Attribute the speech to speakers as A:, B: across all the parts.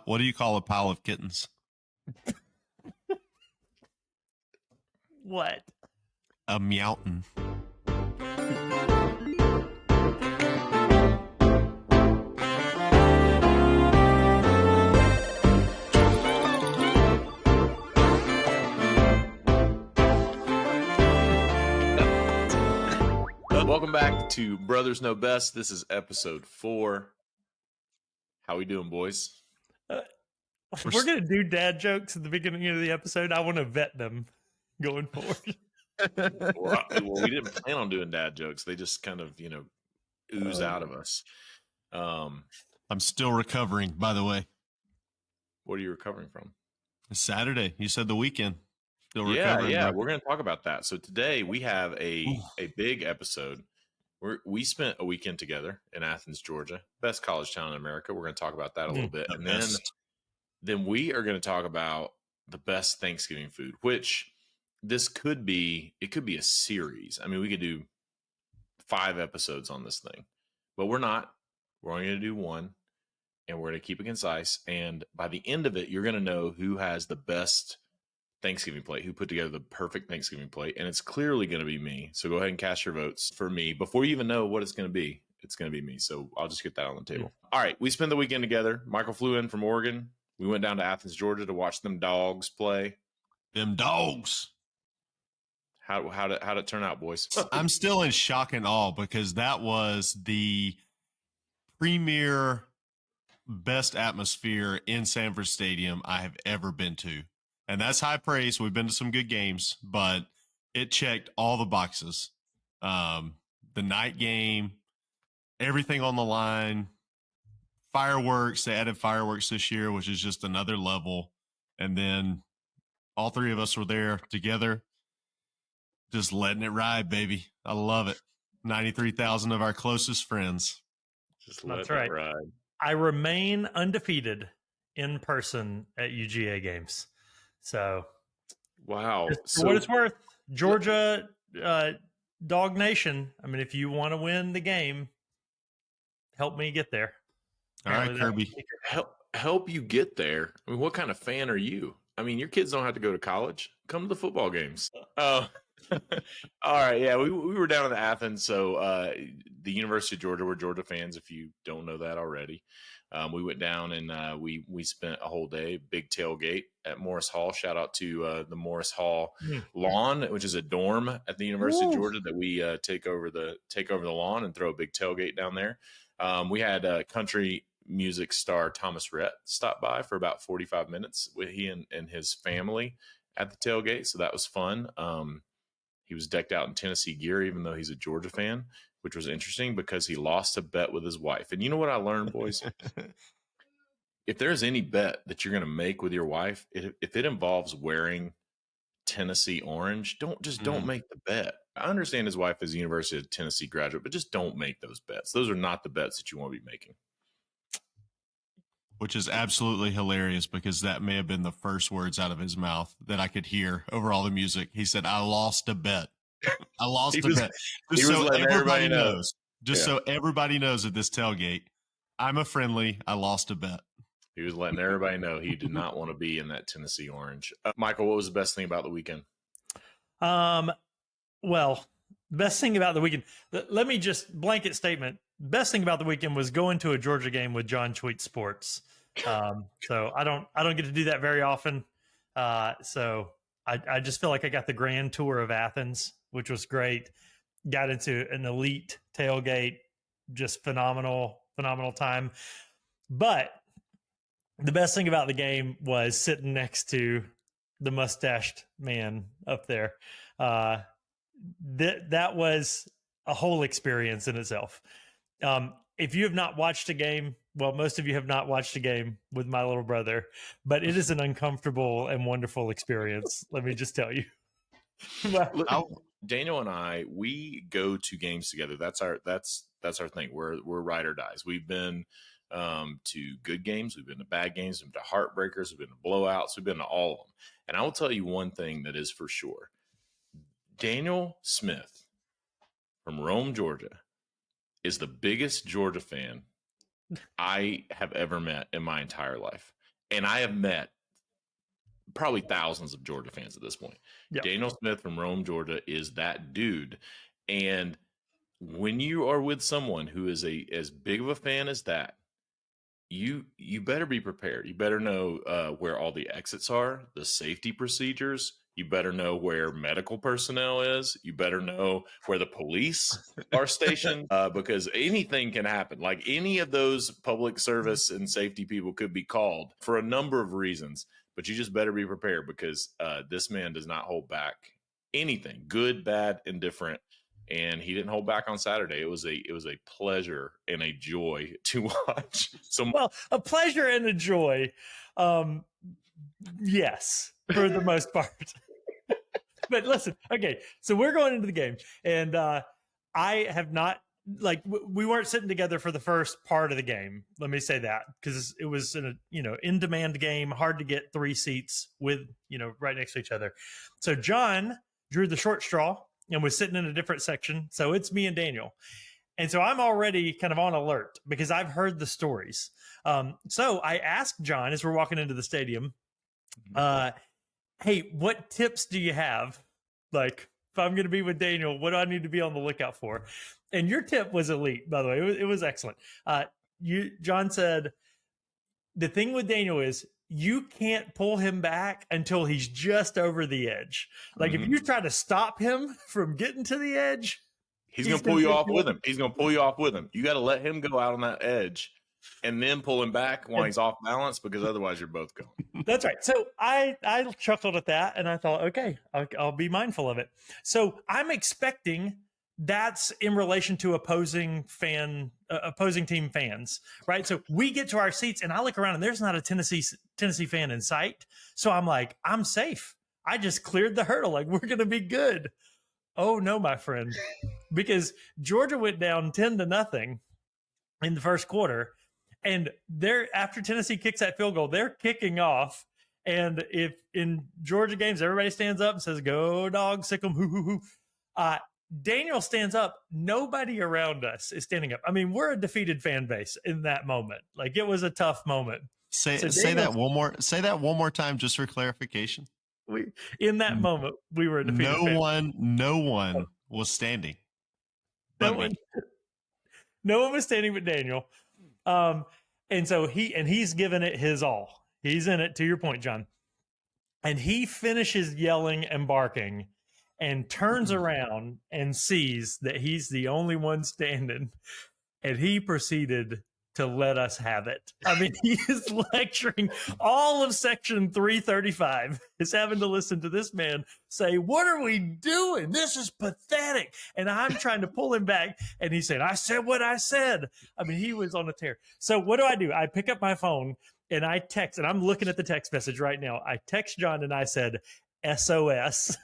A: What do you call a pile of kittens?
B: What?
A: A meowton.
C: Welcome back to Brothers Know Best. This is episode 4. How we doing, boys?
B: We're going to do dad jokes at the beginning of the episode. I want to vet them going forward.
C: Well, we didn't plan on doing dad jokes. They just kind of, ooze out of us.
A: I'm still recovering, by the way.
C: What are you recovering from?
A: It's Saturday. You said the weekend. Still
C: Yeah,
A: recovering. Bro.
C: We're going to talk about that. So today we have a big episode. We spent a weekend together in Athens, Georgia, best college town in America. We're going to talk about that a little bit, and then we are going to talk about the best Thanksgiving food. Which this could be. It could be a series. I mean, we could do 5 episodes on this thing, but we're not. We're only going to do one, and we're going to keep it concise. And by the end of it, you're going to know who has the best Thanksgiving plate, who put together the perfect Thanksgiving plate, and it's clearly going to be me. So go ahead and cast your votes for me. Before you even know what it's going to be, it's going to be me. So I'll just get that on the table. All right, we spent the weekend together. Michael flew in from Oregon. We went down to Athens, Georgia to watch them dogs play.
A: Them dogs.
C: How'd it turn out, boys?
A: I'm still in shock and awe because that was the premier best atmosphere in Sanford Stadium I have ever been to. And that's high praise. We've been to some good games, but it checked all the boxes. The night game, everything on the line, fireworks. They added fireworks this year, which is just another level. And then all 3 of us were there together, just letting it ride, baby. I love it. 93,000 of our closest friends.
C: Just let it ride.
B: I remain undefeated in person at UGA games. So,
C: wow.
B: For what it's worth, Georgia Dog Nation. I mean, if you want to win the game, help me get there.
A: All right, Kirby.
C: Help you get there. I mean, what kind of fan are you? I mean, your kids don't have to go to college. Come to the football games. Oh, all right. Yeah, we were down in Athens. So the University of Georgia, we're Georgia fans, if you don't know that already. We went down and we spent a whole day, big tailgate at Morris Hall. Shout out to the Morris Hall lawn, which is a dorm at the University of Georgia that we take over the lawn and throw a big tailgate down there. We had country music star Thomas Rhett stop by for about 45 minutes with he and his family at the tailgate. So that was fun. He was decked out in Tennessee gear, even though he's a Georgia fan, which was interesting because he lost a bet with his wife. And you know what I learned, boys? If there's any bet that you're going to make with your wife, if it involves wearing Tennessee orange, don't make the bet. I understand his wife is a University of Tennessee graduate, but just don't make those bets. Those are not the bets that you want to be making.
A: Which is absolutely hilarious because that may have been the first words out of his mouth that I could hear over all the music. He said, I lost a bet. I lost a bet. Just so everybody knows. So everybody knows at this tailgate, I'm a friendly. I lost a bet.
C: He was letting everybody know he did not want to be in that Tennessee orange. Michael, what was the best thing about the weekend?
B: Well, the best thing about the weekend, let me just blanket statement. Best thing about the weekend was going to a Georgia game with John Tweet Sports. So I don't get to do that very often. So I just feel like I got the grand tour of Athens, which was great. Got into an elite tailgate, just phenomenal time. But the best thing about the game was sitting next to the mustached man up there. That was a whole experience in itself. If you have not watched a game, well, most of you have not watched a game with my little brother, but it is an uncomfortable and wonderful experience. Let me just tell you.
C: Daniel and I, we go to games together. That's our thing. We're ride or dies. We've been to good games. We've been to bad games. We've been to heartbreakers. We've been to blowouts. We've been to all of them. And I will tell you one thing that is for sure. Daniel Smith from Rome, Georgia, is the biggest Georgia fan I have ever met in my entire life. and I have met probably thousands of Georgia fans at this point.
B: Yep.
C: Daniel Smith from Rome, Georgia is that dude. And when you are with someone who is as big of a fan as that, you better be prepared. You better know where all the exits are, the safety procedures. You better know where medical personnel is. You better know where the police are stationed, because anything can happen. Like any of those public service and safety people could be called for a number of reasons. But you just better be prepared, because this man does not hold back anything, good, bad, indifferent. And he didn't hold back on Saturday. It was a pleasure and a joy to watch. So,
B: well, a pleasure and a joy. Yes, for the most part. But listen, okay, so we're going into the game, and I have not, like, we weren't sitting together for the first part of the game. Let me say that, because it was in a in-demand game, hard to get 3 seats with right next to each other. So John drew the short straw and was sitting in a different section. So it's me and Daniel. And so I'm already kind of on alert because I've heard the stories. So I asked John as we're walking into the stadium, hey, what tips do you have? Like, if I'm going to be with Daniel, what do I need to be on the lookout for? And your tip was elite, by the way. It was excellent. John said, the thing with Daniel is you can't pull him back until he's just over the edge. Like, if you try to stop him from getting to the edge,
C: he's going to pull you off with him. He's going to pull you off with him. You got to let him go out on that edge and then pull him back while he's off balance, because otherwise you're both going.
B: That's right. So I chuckled at that, and I thought, okay, I'll be mindful of it. So I'm expecting that's in relation to opposing team fans, right? So we get to our seats, and I look around, and there's not a Tennessee fan in sight. So I'm like, I'm safe. I just cleared the hurdle. Like, we're going to be good. Oh no, my friend, because Georgia went down 10-0 in the first quarter. And after Tennessee kicks that field goal, they're kicking off. And if in Georgia games, everybody stands up and says, "Go Dogs, sick 'em, hoo, hoo, hoo." Daniel stands up. Nobody around us is standing up. I mean, we're a defeated fan base in that moment. Like, it was a tough moment.
A: Say that one more. Say that one more time, just for clarification.
B: In that moment, we were a defeated fan base.
A: No one was standing.
B: No one was standing but Daniel. And so he's given it his all. He's in it, to your point, John. And he finishes yelling and barking and turns around and sees that he's the only one standing. And he proceeded to let us have it. I mean, he is lecturing all of section 335 is having to listen to this man say, "What are we doing? This is pathetic." And I'm trying to pull him back. And he said, "I said what I said." I mean, he was on a tear. So what do? I pick up my phone and I text, and I'm looking at the text message right now. I text John and I said, "SOS."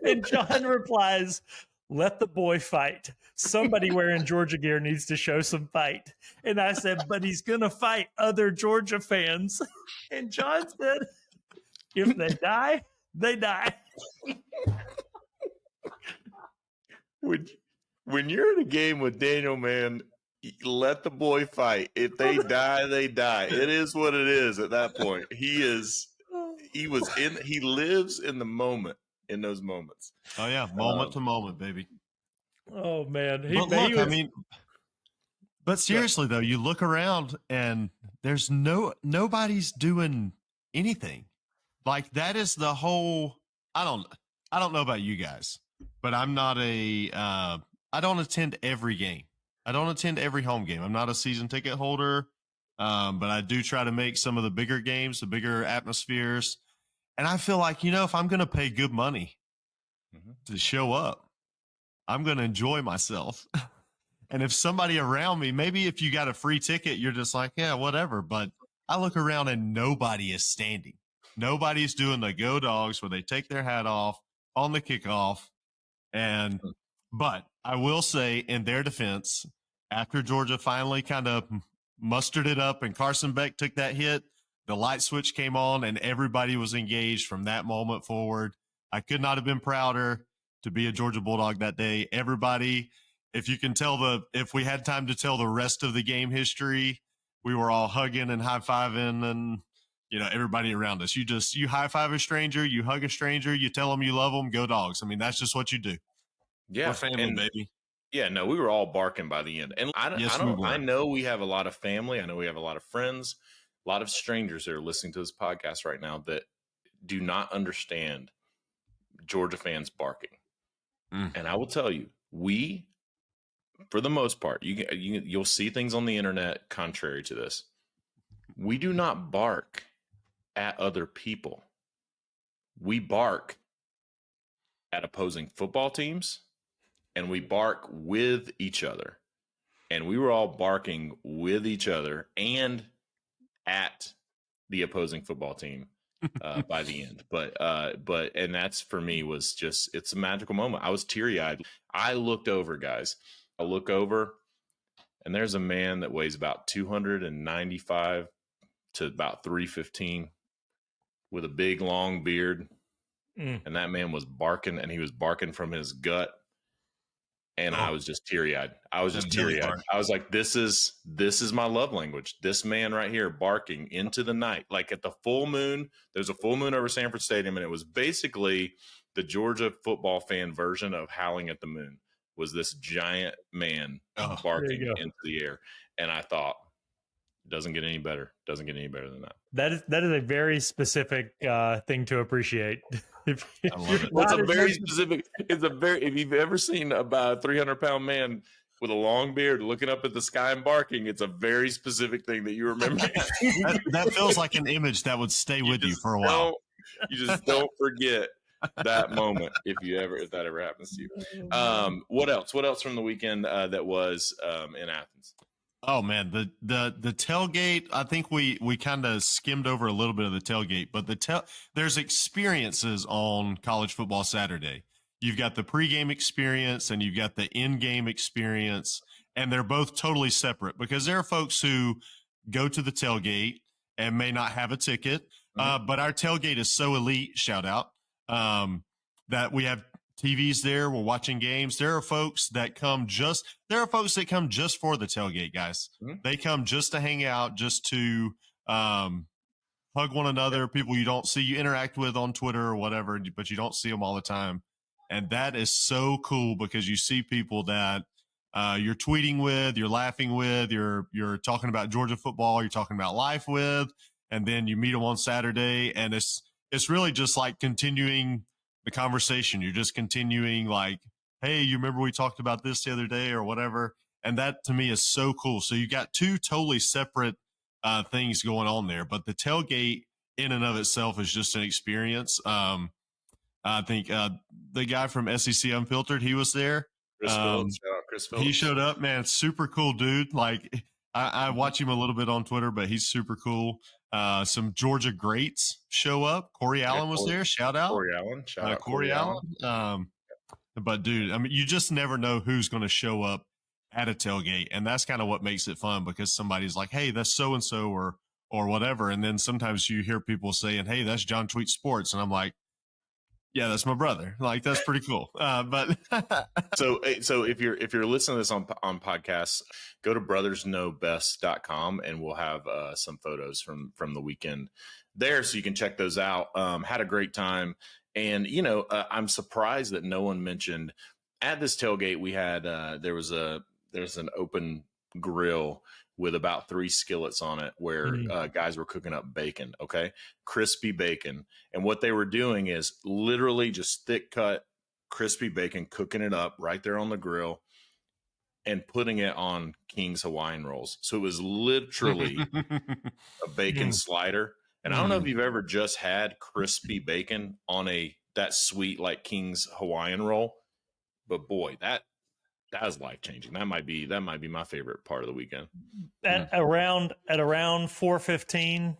B: And John replies, "Let the boy fight. Somebody wearing Georgia gear needs to show some fight." And I said, "But he's going to fight other Georgia fans." And John said, "If they die, they die."
C: When you're in a game with Daniel, man, let the boy fight. If they die, they die. It is what it is at that point. He lives in the moment, in those moments.
A: Oh yeah. Moment to moment, baby.
B: Oh man.
A: But seriously though, you look around and there's nobody's doing anything. Like, that is the whole, I don't know about you guys, but I'm not I don't attend every game. I don't attend every home game. I'm not a season ticket holder. But I do try to make some of the bigger games, the bigger atmospheres. And I feel like, if I'm going to pay good money to show up, I'm going to enjoy myself. And if somebody around me, maybe if you got a free ticket, you're just like, yeah, whatever. But I look around and nobody is standing. Nobody's doing the Go Dogs where they take their hat off on the kickoff. But I will say, in their defense, after Georgia finally kind of mustered it up and Carson Beck took that hit, the light switch came on and everybody was engaged from that moment forward. I could not have been prouder to be a Georgia Bulldog that day. Everybody, if you can tell if we had time to tell the rest of the game history, we were all hugging and high-fiving and, everybody around us. You high-five a stranger, you hug a stranger, you tell them you love them, go Dogs. I mean, that's just what you do.
C: Yeah.
A: We're family, baby.
C: Yeah, no, we were all barking by the end. And
A: Yes, we were.
C: I know we have a lot of family. I know we have a lot of friends, a lot of strangers that are listening to this podcast right now that do not understand Georgia fans barking. And I will tell you, we, for the most part, you'll see things on the internet contrary to this. We do not bark at other people. We bark at opposing football teams, and we bark with each other. And we were all barking with each other and at the opposing football team by the end. But and that's, for me, was just, it's a magical moment. I was teary-eyed. I looked over, guys. I look over, and there's a man that weighs about 295 to about 315 with a big long beard. And that man was barking, and he was barking from his gut. And I was just teary-eyed. I was like, this is my love language. This man right here barking into the night, like at the full moon. There's a full moon over Sanford Stadium, and it was basically the Georgia football fan version of howling at the moon. Was this giant man barking into the air. And I thought, doesn't get any better. Doesn't get any better than that.
B: That is a very specific thing to appreciate.
A: I love it.
C: It's a very specific. If you've ever seen about a 300-pound man with a long beard looking up at the sky and barking, it's a very specific thing that you remember.
A: that feels like an image that would stay with you for a while.
C: You just don't forget that moment if that ever happens to you. What else? What else from the weekend that was in Athens?
A: Oh man, the tailgate. I think we kind of skimmed over a little bit of the tailgate, but there's experiences on college football Saturday. You've got the pregame experience and you've got the in-game experience, and they're both totally separate because there are folks who go to the tailgate and may not have a ticket, but our tailgate is so elite. Shout out that we have TVs there. We're watching games. There are folks that come just for the tailgate, guys. They come just to hang out, just to hug one another, people you don't see, you interact with on Twitter or whatever, but you don't see them all the time. And that is so cool because you see people that you're tweeting with, you're laughing with, you're talking about Georgia football, you're talking about life with, and then you meet them on Saturday, and it's really just like continuing the conversation. You're just continuing like, hey, you remember we talked about this the other day or whatever. And that to me is so cool. So you got two totally separate things going on there, but the tailgate in and of itself is just an experience. I think the guy from SEC Unfiltered, he was there.
C: Chris Phillips.
A: He showed up, man. Super cool dude. Like I watch him a little bit on Twitter, but he's super cool. Some Georgia greats show up. Corey Allen was there. Shout out.
C: Corey Allen. Shout out
A: Corey Allen. But dude, I mean, you just never know who's going to show up at a tailgate, and that's kind of what makes it fun because somebody's like, "Hey, that's so and so," or whatever, and then sometimes you hear people saying, "Hey, that's John Tweet Sports," and I'm like, "Yeah, that's my brother." Like that's pretty cool. But
C: so if you're listening to this on podcasts, go to brothersknowbest.com and we'll have some photos from the weekend there, so you can check those out. Had a great time, and I'm surprised that no one mentioned at this tailgate we had there's an open grill with about 3 skillets on it where guys were cooking up bacon, crispy bacon. And what they were doing is literally just thick cut crispy bacon, cooking it up right there on the grill and putting it on King's Hawaiian rolls. So it was literally a bacon slider. And I don't know if you've ever just had crispy bacon on that sweet like King's Hawaiian roll, but boy, that was life-changing. That might be my favorite part of the weekend.
B: At around 4:15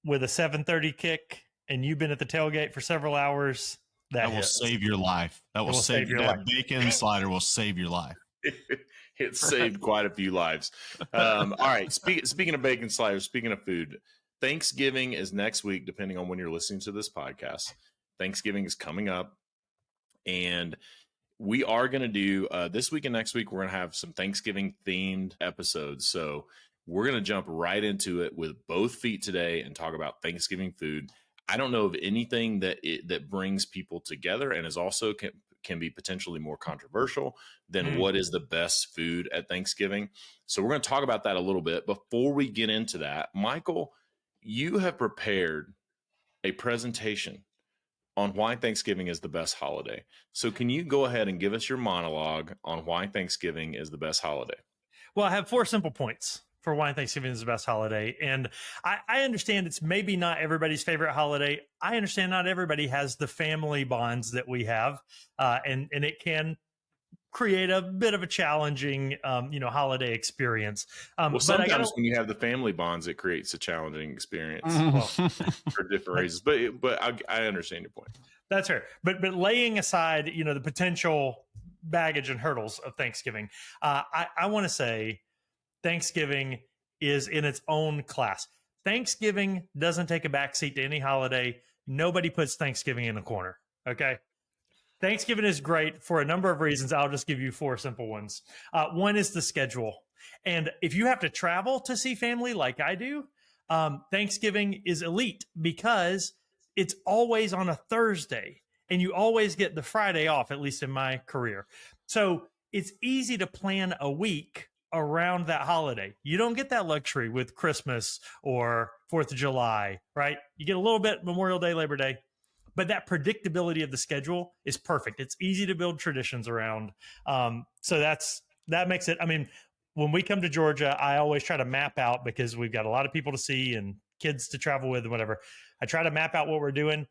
B: with a 7:30 kick, and you've been at the tailgate for several hours, that
A: will save your life. That will save your life. Bacon slider will save your life.
C: It saved quite a few lives. All right. Speaking of bacon sliders, speaking of food, Thanksgiving is next week, depending on when you're listening to this podcast. Thanksgiving is coming up, and we are going to do this week and next week. We're going to have some Thanksgiving themed episodes. So we're going to jump right into it with both feet today and talk about Thanksgiving food. I don't know of anything that brings people together and is also can be potentially more controversial than what is the best food at Thanksgiving. So we're going to talk about that a little bit. Before we get into that, Michael, you have prepared a presentation on why Thanksgiving is the best holiday. So can you go ahead and give us your monologue on why Thanksgiving is the best holiday?
B: Well, I have 4 simple points for why Thanksgiving is the best holiday. And I understand it's maybe not everybody's favorite holiday. I understand not everybody has the family bonds that we have. And it can create a bit of a challenging, holiday experience.
C: Well, sometimes when you have the family bonds, it creates a challenging experience for different reasons. But I understand your point.
B: That's fair. But laying aside, the potential baggage and hurdles of Thanksgiving, I want to say Thanksgiving is in its own class. Thanksgiving doesn't take a backseat to any holiday. Nobody puts Thanksgiving in a corner. Okay. Thanksgiving is great for a number of reasons. I'll just give you 4 simple ones. One is the schedule. And if you have to travel to see family like I do, Thanksgiving is elite because it's always on a Thursday and you always get the Friday off, at least in my career. So it's easy to plan a week around that holiday. You don't get that luxury with Christmas or 4th of July, right? You get a little bit Memorial Day, Labor Day. But that predictability of the schedule is perfect. It's easy to build traditions around. So that makes it, when we come to Georgia, I always try to map out because we've got a lot of people to see and kids to travel with and whatever. I try to map out what we're doing.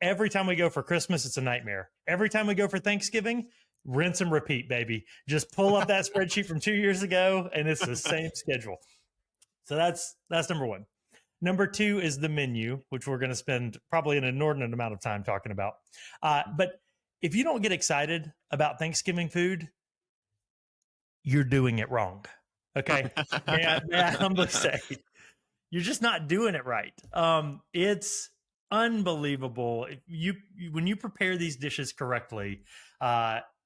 B: Every time we go for Christmas, it's a nightmare. Every time we go for Thanksgiving, rinse and repeat, baby. Just pull up that spreadsheet from 2 years ago and it's the same schedule. So that's number 1. Number 2 is the menu, which we're going to spend probably an inordinate amount of time talking about. But if you don't get excited about Thanksgiving food, you're doing it wrong. Okay. May I humbly say, you're just not doing it right. It's unbelievable. When you prepare these dishes correctly,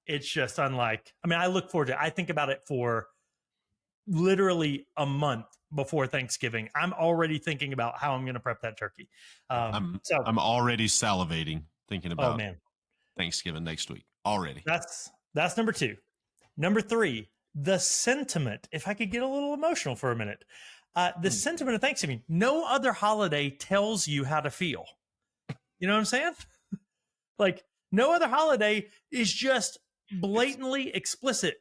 B: it's just unlike, I look forward to it. I think about it for literally a month before Thanksgiving. I'm already thinking about how I'm going to prep that turkey.
A: I'm already salivating thinking about Thanksgiving next week already.
B: That's number 2. Number 3, the sentiment. If I could get a little emotional for a minute, the sentiment of Thanksgiving. No other holiday tells you how to feel. You know what I'm saying? Like no other holiday is just blatantly explicit.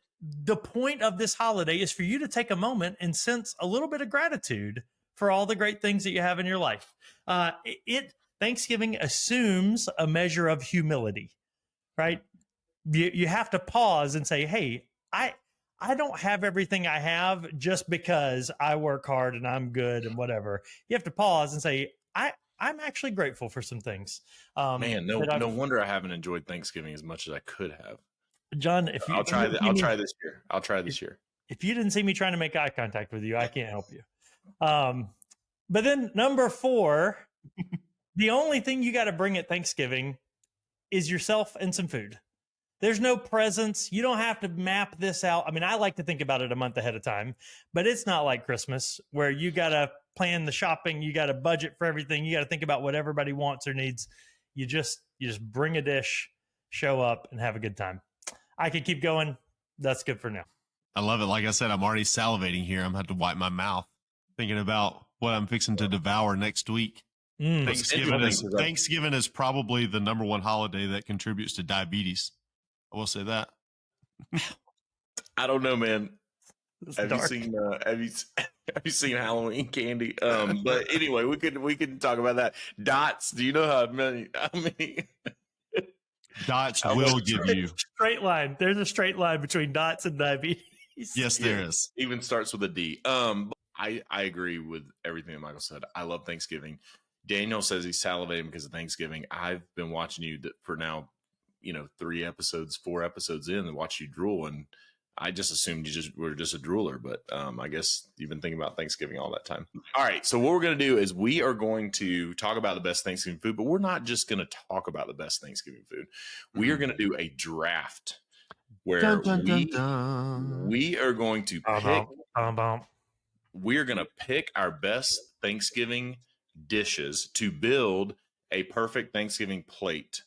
B: The point of this holiday is for you to take a moment and sense a little bit of gratitude for all the great things that you have in your life. Thanksgiving assumes a measure of humility, right? You have to pause and say, hey, I don't have everything I have just because I work hard and I'm good and whatever. You have to pause and say, I'm actually grateful for some things.
C: Man, no wonder I haven't enjoyed Thanksgiving as much as I could have.
B: John,
C: I'll try this year. I'll try this year.
B: If you didn't see me trying to make eye contact with you, I can't help you. But then number 4, the only thing you got to bring at Thanksgiving is yourself and some food. There's no presents. You don't have to map this out. I like to think about it a month ahead of time, but it's not like Christmas where you got to plan the shopping. You got to budget for everything. You got to think about what everybody wants or needs. You just bring a dish, show up, and have a good time. I could keep going. That's good for now.
A: I love it. Like I said, I'm already salivating here. I'm going to have to wipe my mouth thinking about what I'm fixing to devour next week. Thanksgiving is probably the number 1 holiday that contributes to diabetes. I will say that.
C: I don't know, man. Have you seen Halloween candy? But anyway, we can talk about that. Dots. Do you know how many
A: dots will give you
B: straight line? There's a straight line between dots and diabetes.
A: Yes, there is.
C: Even starts with a D. I agree with everything that Michael said. I love Thanksgiving. Daniel says he's salivating because of Thanksgiving. I've been watching you for now, 4 episodes in and watch you drool, and I just assumed you were just a drooler, but I guess you've been thinking about Thanksgiving all that time. All right, so what we're going to do is we are going to talk about the best Thanksgiving food, but we're not just going to talk about the best Thanksgiving food. We are going to do a draft where we are going to pick we're going to pick our best Thanksgiving dishes to build a perfect Thanksgiving plate.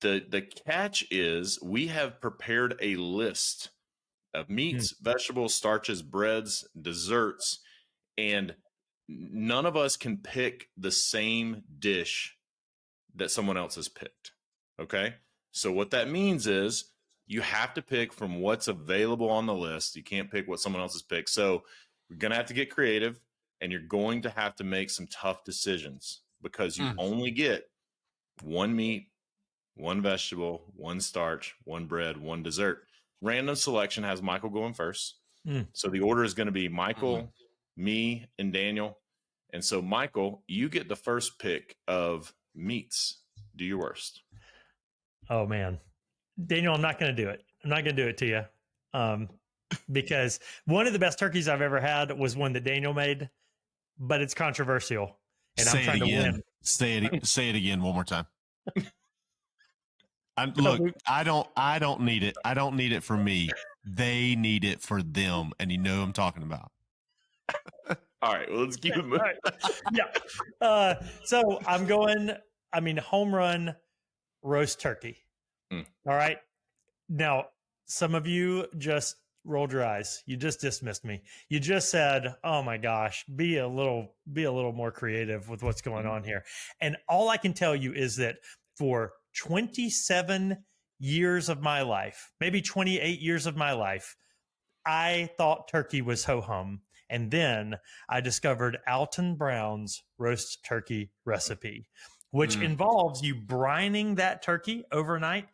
C: The catch is we have prepared a list of meats, vegetables, starches, breads, desserts, and none of us can pick the same dish that someone else has picked. Okay? So what that means is you have to pick from what's available on the list. You can't pick what someone else has picked. So you're going to have to get creative, and you're going to have to make some tough decisions because you only get one meat, one vegetable, one starch, one bread, one dessert. Random selection has Michael going first. So the order is going to be Michael, me, and Daniel. And so, Michael, you get the first pick of meats. Do your worst.
B: Oh man, Daniel, I'm not going to do it. I'm not going to do it to you, because one of the best turkeys I've ever had was one that Daniel made, but it's controversial, and I'm trying to win.
A: Say it again one more time. Look, I don't need it. I don't need it for me. They need it for them, and you know who I'm talking about.
C: All right, well, let's keep it moving.
B: Right. Yeah. So I'm going. I mean, home run roast turkey. All right. Now, some of you just rolled your eyes. You just dismissed me. You just said, "Oh my gosh, be a little more creative with what's going on here." And all I can tell you is that for 27 years of my life, maybe 28 years of my life, I thought turkey was ho-hum. And then I discovered Alton Brown's roast turkey recipe, which involves you brining that turkey overnight,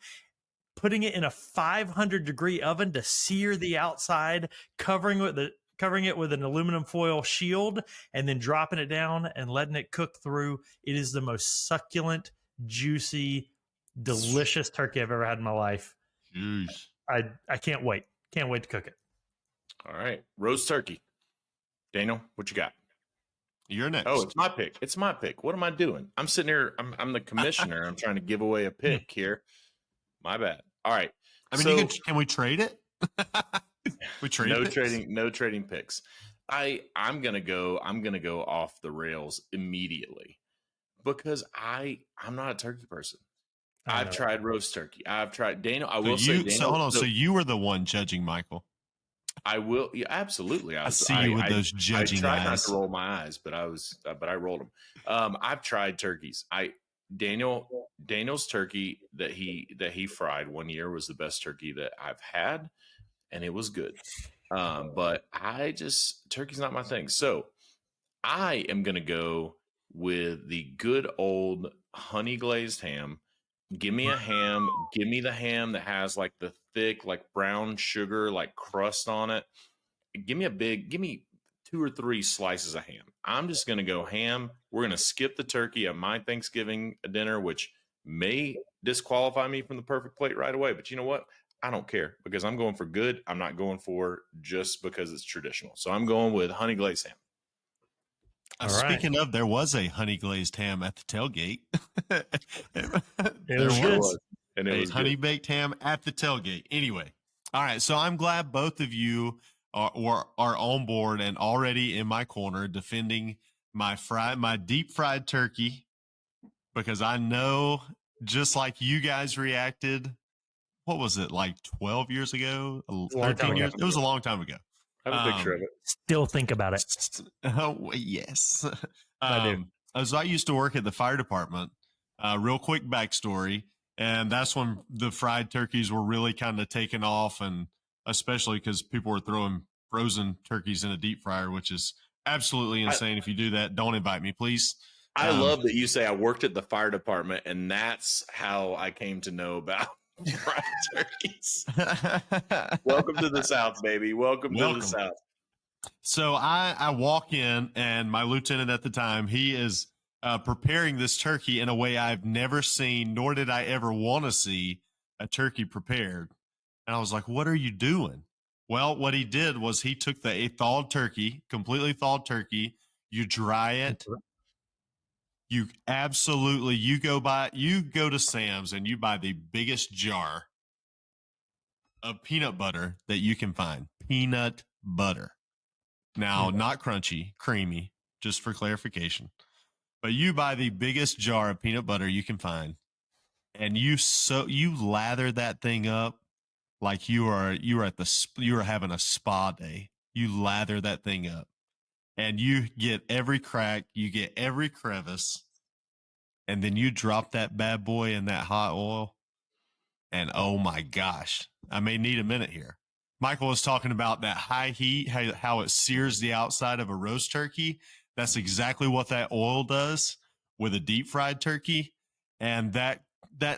B: putting it in a 500-degree oven to sear the outside, covering it with an aluminum foil shield, and then dropping it down and letting it cook through. It is the most succulent, juicy, delicious turkey I've ever had in my life.
A: Jeez.
B: I can't wait. Can't wait to cook it.
C: All right, roast turkey. Daniel, what you got?
A: You're next.
C: Oh, it's my pick. It's my pick. What am I doing? I'm sitting here. I'm the commissioner. I'm trying to give away a pick here. My bad. All right.
A: I mean, can we trade it? We trade
C: no trading picks. I'm gonna go off the rails immediately because I'm not a turkey person. I've tried roast turkey. I've tried Daniel. I will say, Daniel.
A: So hold on. So you were the one judging Michael.
C: I will. Yeah, absolutely.
A: I see you with those judging
C: I tried
A: eyes.
C: not to roll my eyes, but I rolled them. I've tried turkeys. Daniel's turkey that he fried one year was the best turkey that I've had, and it was good. But turkey's not my thing. So I am gonna go with the good old honey glazed ham. Give me a ham. Give me the ham that has like the thick, like brown sugar, like crust on it. Give me 2 or 3 slices of ham. I'm just going to go ham. We're going to skip the turkey at my Thanksgiving dinner, which may disqualify me from the perfect plate right away. But you know what? I don't care because I'm going for good. I'm not going for just because it's traditional. So I'm going with honey glazed ham.
A: Speaking of, there was a honey glazed ham at the tailgate.
B: There was.
C: And it was
A: honey baked ham at the tailgate. Anyway, all right. So I'm glad both of you are on board and already in my corner defending my deep fried turkey, because I know, just like you guys reacted. What was it, like 12 years ago? 13 years? It was a long time ago.
C: I have a picture of it.
B: Still think about it.
A: Oh, yes.
B: I do.
A: As I used to work at the fire department, real quick backstory, and that's when the fried turkeys were really kind of taking off, and especially because people were throwing frozen turkeys in a deep fryer, which is absolutely insane. If you do that, don't invite me, please.
C: I love that you say I worked at the fire department, and that's how I came to know about fried turkeys. Welcome to the South, baby. Welcome to the South.
A: So I walk in, and my lieutenant at the time, he is preparing this turkey in a way I've never seen, nor did I ever want to see a turkey prepared. And I was like, what are you doing? Well, what he did was he took a thawed turkey, completely thawed turkey, you dry it. You go to Sam's and you buy the biggest jar of peanut butter that you can find. Peanut butter. Now, not crunchy, creamy, just for clarification. But you buy the biggest jar of peanut butter you can find, and you lather that thing up like you are having a spa day. You lather that thing up, and you get every crack, you get every crevice, and then you drop that bad boy in that hot oil. And oh my gosh, I may need a minute here. Michael was talking about that high heat, how it sears the outside of a roast turkey. That's exactly what that oil does with a deep fried turkey. And that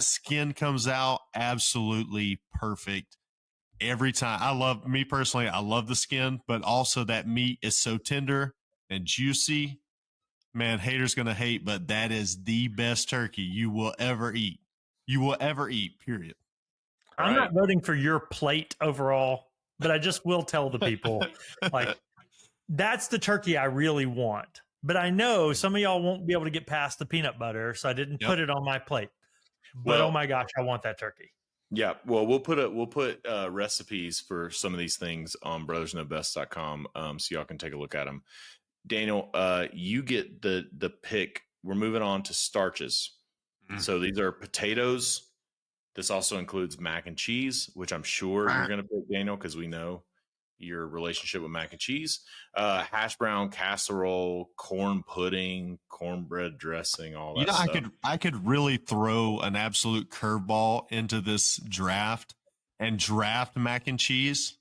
A: skin comes out absolutely perfect every time. I love the skin, but also that meat is so tender and juicy. Man, haters going to hate, but that is the best turkey you will ever eat. You will ever eat, period.
B: I'm not voting for your plate overall, but I just will tell the people, like, that's the turkey I really want. But I know some of y'all won't be able to get past the peanut butter, so I didn't put it on my plate. But oh my gosh, I want that turkey.
C: Yeah, well, we'll put recipes for some of these things on brothersknowbest.com, so y'all can take a look at them. Daniel, you get the pick. We're moving on to starches. So these are potatoes. This also includes mac and cheese, which I'm sure you're going to pick, Daniel, because we know your relationship with mac and cheese. Hash brown casserole, corn pudding, cornbread dressing, all that stuff.
A: I could really throw an absolute curveball into this draft and draft mac and cheese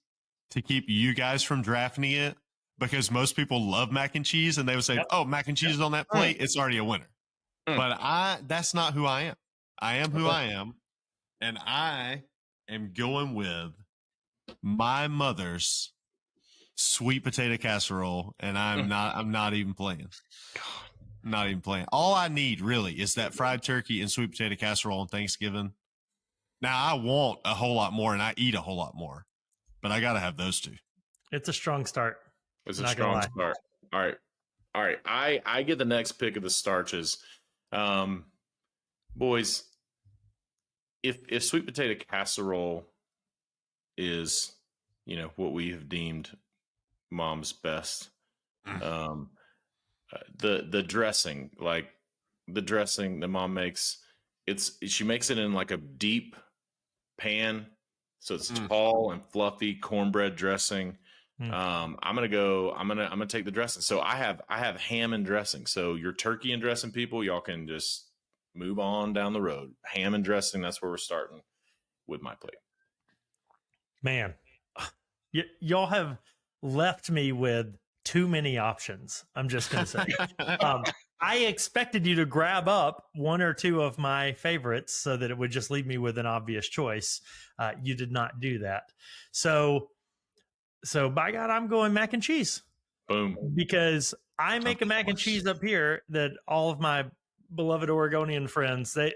A: to keep you guys from drafting it, because most people love mac and cheese and they would say, oh, mac and cheese is on that plate, it's already a winner. But that's not who I am. I am who I am. And I am going with my mother's sweet potato casserole, and I'm not even playing. Not even playing. All I need really is that fried turkey and sweet potato casserole on Thanksgiving. Now I want a whole lot more, and I eat a whole lot more, but I got to have those two.
B: It's a strong start.
C: It's a strong start. All right. I get the next pick of the starches. Boys, if sweet potato casserole is, what we have deemed mom's best, the dressing, like the dressing that mom makes, she makes it in like a deep pan, so it's tall and fluffy cornbread dressing. I'm gonna take the dressing. So I have ham and dressing. So your turkey and dressing people, y'all can just move on down the road. Ham and dressing, that's where we're starting with my plate.
B: Man, y'all have left me with too many options. I'm just going to say. I expected you to grab up one or two of my favorites so that it would just leave me with an obvious choice. You did not do that. So by God, I'm going mac and cheese.
C: Boom.
B: Because I make a mac and cheese up here that all of my beloved Oregonian friends, they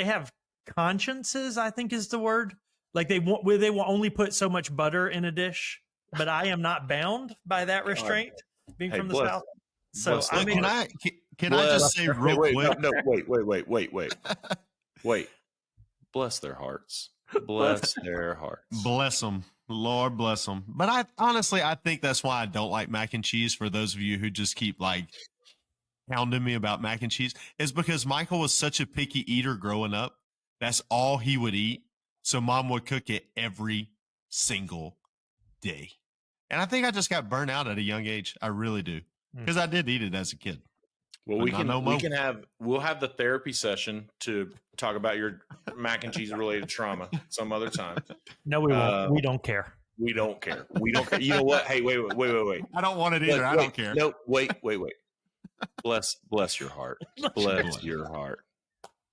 B: have consciences, I think is the word. Like they will only put so much butter in a dish, but I am not bound by that restraint being from the South. So
A: can I just say real quick?
C: No, wait. Bless their hearts. Bless their hearts.
A: Bless them. Lord bless them. But I think that's why I don't like mac and cheese. For those of you who just keep like hounding me about mac and cheese, is because Michael was such a picky eater growing up. That's all he would eat. So mom would cook it every single day. And I think I just got burnt out at a young age. I really do. Because I did eat it as a kid.
C: Well, we'll have the therapy session to talk about your mac and cheese related trauma some other time.
B: No, we won't. We don't care.
C: We don't care. You know what? Hey, wait.
A: I don't want it either. I don't care.
C: No, wait. Bless your heart. Bless your heart.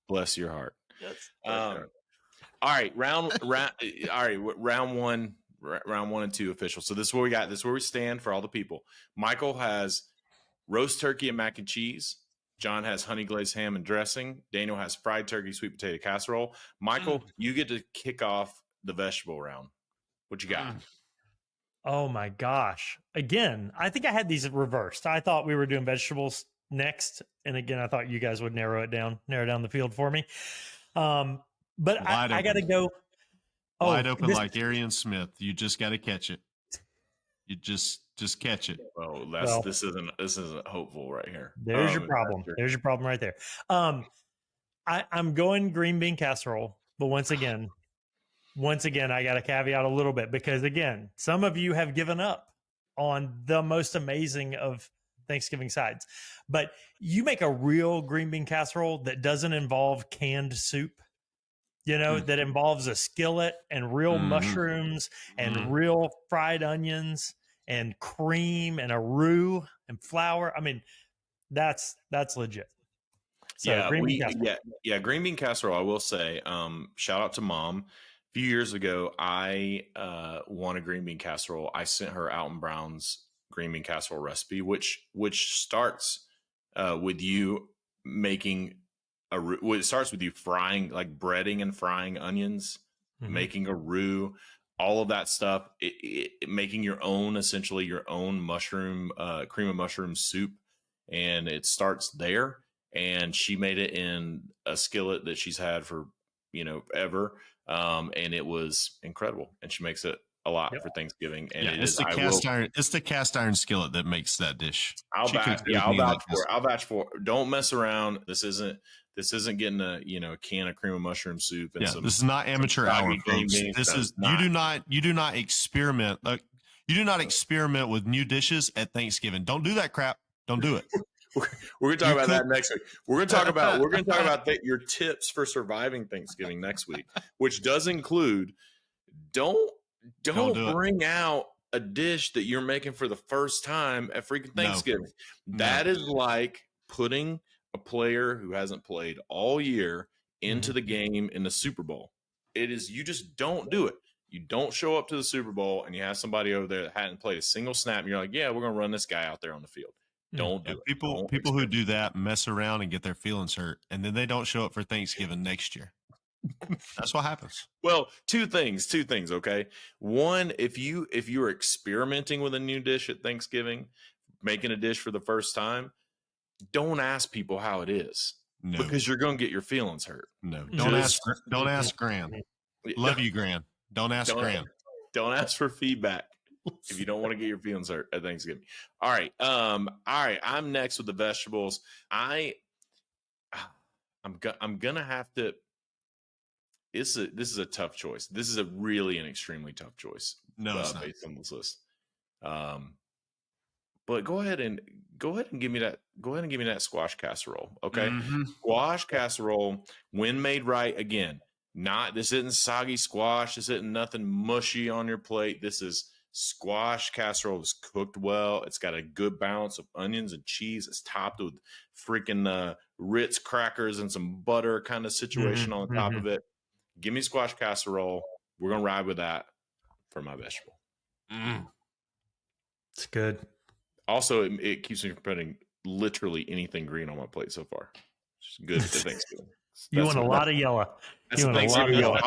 C: Bless your heart. All right, round one and two official. So this is what we got. This is where we stand for all the people. Michael has roast turkey and mac and cheese. John has honey glazed ham and dressing. Daniel has fried turkey, sweet potato casserole. Michael, you get to kick off the vegetable round. What you got?
B: Oh my gosh. Again, I think I had these reversed. I thought we were doing vegetables next. And again, I thought you guys would narrow down the field for me. But I got to go.
A: Wide open like Arian Smith. You just got to catch it. You just Just catch it.
C: Well,
B: Well,
C: this isn't hopeful right here.
B: there's your problem. There's your problem right there. I'm going green bean casserole, but once again, I got to caveat a little bit because again, some of you have given up on the most amazing of Thanksgiving sides, but you make a real green bean casserole that doesn't involve canned soup, that involves a skillet and real mushrooms and real fried onions and cream and a roux and flour. I mean, that's legit. So green bean casserole.
C: Green bean casserole. I will say, shout out to Mom. A few years ago, I won a green bean casserole. I sent her Alton Brown's green bean casserole recipe, which starts with you making it starts with you frying, like breading and frying onions, making a roux, all of that stuff. Making your own, essentially your own mushroom, cream of mushroom soup, and it starts there. And she made it in a skillet that she's had for ever, and it was incredible. And she makes it a lot for Thanksgiving. And
A: it's the cast iron. It's the cast iron skillet that makes that dish.
C: I'll vouch for it. Don't mess around. This isn't getting a can of cream of mushroom soup. And
A: this is not amateur hour, folks. This is you do not experiment. You do not experiment with new dishes at Thanksgiving. Don't do that crap. Don't do it.
C: We're going to talk about that next week. We're going to talk about your tips for surviving Thanksgiving next week, which does include don't bring out a dish that you're making for the first time at freaking Thanksgiving. No. That is like putting a player who hasn't played all year into the game in the Super Bowl. You just don't do it. You don't show up to the Super Bowl and you have somebody over there that hadn't played a single snap. And you're like, yeah, we're going to run this guy out there on the field. Don't do it.
A: People who do that mess around and get their feelings hurt, and then they don't show up for Thanksgiving next year. That's what happens.
C: Well, two things. Okay, one, if you're experimenting with a new dish at Thanksgiving, making a dish for the first time, don't ask people how it is, because you're going to get your feelings hurt.
A: No, don't ask Gran. Love you, Gran. Don't ask Gran.
C: Don't ask for feedback if you don't want to get your feelings hurt at Thanksgiving. All right. I'm next with the vegetables. I'm gonna have to. This is a tough choice. This is an extremely tough choice.
A: No, it's not.
C: Based on this list. But go ahead and give me that. Go ahead and give me that squash casserole. Okay, squash casserole, when made right. Again, this isn't soggy squash. This isn't nothing mushy on your plate. This is squash casserole is cooked well. It's got a good balance of onions and cheese. It's topped with freaking Ritz crackers and some butter kind of situation on the top of it. Give me squash casserole. We're going to ride with that for my vegetable.
B: It's good.
C: Also, it keeps me from putting literally anything green on my plate so far. It's good for Thanksgiving.
B: You want a lot of yellow.
C: That's a Thanksgiving yellow.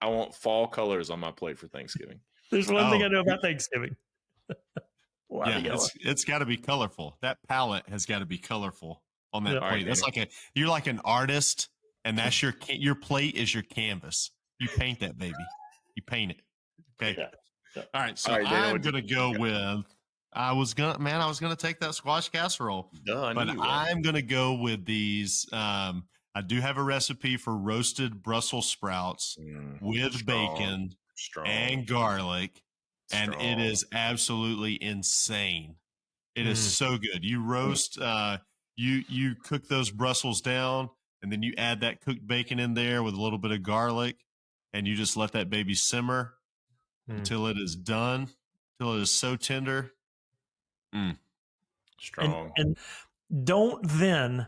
C: I want fall colors on my plate for Thanksgiving.
B: There's one thing I know about Thanksgiving.
A: It's got to be colorful. That palette has got to be colorful on that plate. That's you're like an artist, and that's your plate is your canvas. You paint that baby. You paint it. Okay. Yeah. All right. So I'm gonna go with. I was gonna take that squash casserole, but I'm gonna go with these. I do have a recipe for roasted Brussels sprouts with bacon and garlic, and it is absolutely insane. It is so good. You roast, you cook those Brussels down, and then you add that cooked bacon in there with a little bit of garlic, and you just let that baby simmer until it is done, until it is so tender.
C: Strong.
B: And don't then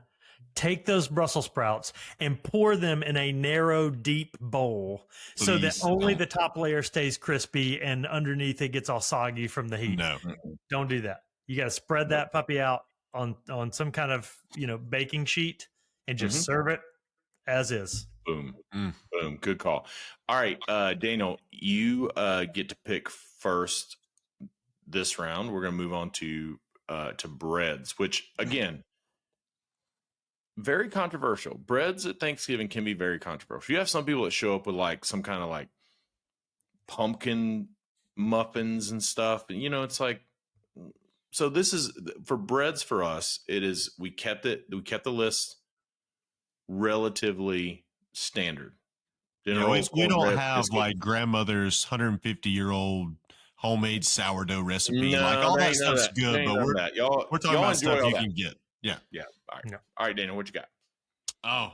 B: take those Brussels sprouts and pour them in a narrow, deep bowl so that only the top layer stays crispy and underneath it gets all soggy from the heat.
A: No,
B: don't do that. You got to spread that puppy out on some kind of baking sheet and just serve it as is.
C: Boom. Boom. Good call. All right, Daniel, you get to pick first this round. We're going to move on to breads, which again, very controversial. Breads at Thanksgiving can be very controversial. You have some people that show up with like some kind of like pumpkin muffins and stuff. And, it's like, so this is for breads for us. It is, we kept the list relatively standard. Dinner
A: Yeah,
C: rolls,
A: we don't
C: cornbread,
A: have
C: biscuit.
A: like grandmother's 150-year-old homemade sourdough recipe. Like
C: No,
A: all
C: there
A: that
C: ain't none of
A: stuff's
C: that. There
A: good,
C: ain't
A: but
C: none of
A: we're
C: that. Y'all
A: talking about
C: enjoy
A: stuff
C: all
A: you
C: that.
A: can get. Yeah.
C: Yeah. All right.
B: No.
C: All right, Daniel, what you got?
A: Oh,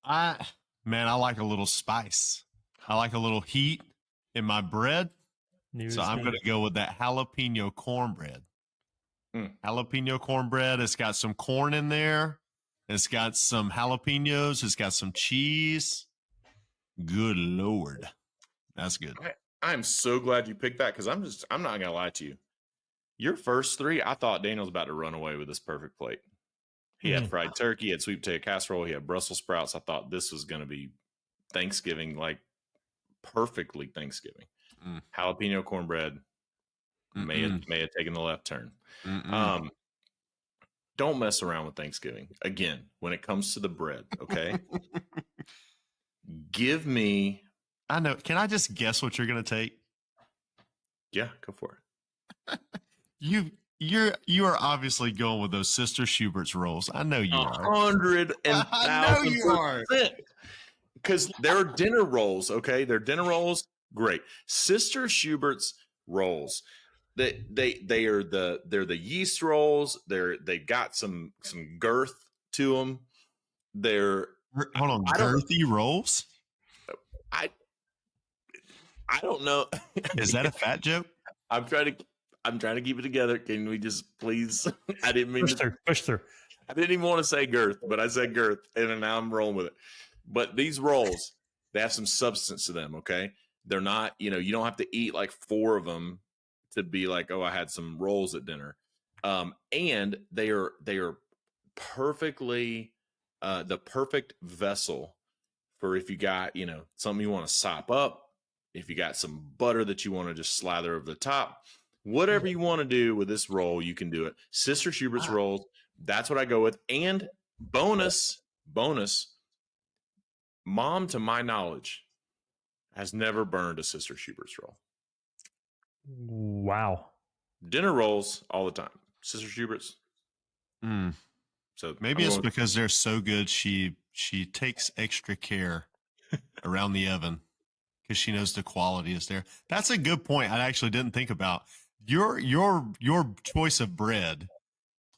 A: I like a little spice. I like a little heat in my bread. So I'm going to go with that jalapeno cornbread. Jalapeno cornbread. It's got some corn in there. It's got some jalapenos. It's got some cheese. Good Lord. That's good.
C: I'm so glad you picked that because I'm not going to lie to you. Your first three, I thought Daniel was about to run away with this perfect plate. He had fried turkey, he had sweet potato casserole, he had Brussels sprouts. I thought this was going to be Thanksgiving, like perfectly Thanksgiving. Jalapeno cornbread may have taken the left turn. Don't mess around with Thanksgiving again when it comes to the bread. Okay, give me.
A: I know. Can I just guess what you're going to take?
C: Yeah, go for it.
A: You are obviously going with those Sister Schubert's rolls. I know you are.
C: 100,000%.
A: I know you are.
C: Because they're dinner rolls, okay? They're dinner rolls. Great. Sister Schubert's rolls. They're the yeast rolls. They got some girth to them.
A: Hold on, girthy rolls?
C: I don't know.
A: Is that a fat joke?
C: I'm trying to keep it together. Can we just please? I didn't mean
B: push through.
C: I didn't even want to say girth, but I said girth, and now I'm rolling with it. But these rolls, they have some substance to them. Okay, they're not. You don't have to eat like 4 of them to be like, oh, I had some rolls at dinner. And they are perfectly the perfect vessel for if you got something you want to sop up, if you got some butter that you want to just slather over the top. Whatever you want to do with this roll, you can do it. Sister Schubert's rolls, that's what I go with. And bonus, Mom, to my knowledge, has never burned a Sister Schubert's roll.
B: Wow.
C: Dinner rolls all the time. Sister Schubert's. So
A: maybe it's because they're so good. She takes extra care around the oven because she knows the quality is there. That's a good point. I actually didn't think about your choice of bread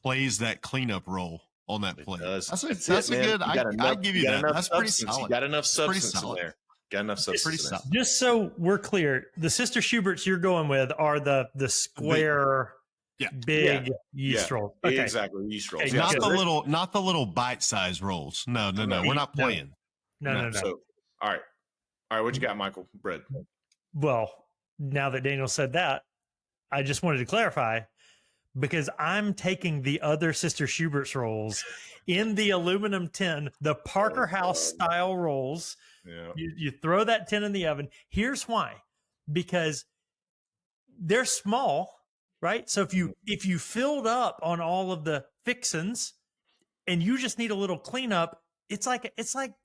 A: plays that cleanup role on that plate. That's a good. I give you that. That's pretty solid.
C: You got enough substance in there. Got enough substance in there.
B: Just so we're clear, the Sister Schubert's you're going with are the square, big yeast rolls. Okay.
C: Exactly, yeast rolls.
B: Okay,
A: not the little bite-sized rolls. No. We're not playing.
B: No.
C: So, all right. What you got, Michael? Bread.
B: Well, now that Daniel said that, I just wanted to clarify because I'm taking the other Sister Schubert's rolls in the aluminum tin, the Parker House style rolls.
C: Yeah.
B: You throw that tin in the oven. Here's why. Because they're small, right? So if you filled up on all of the fixins and you just need a little cleanup, it's like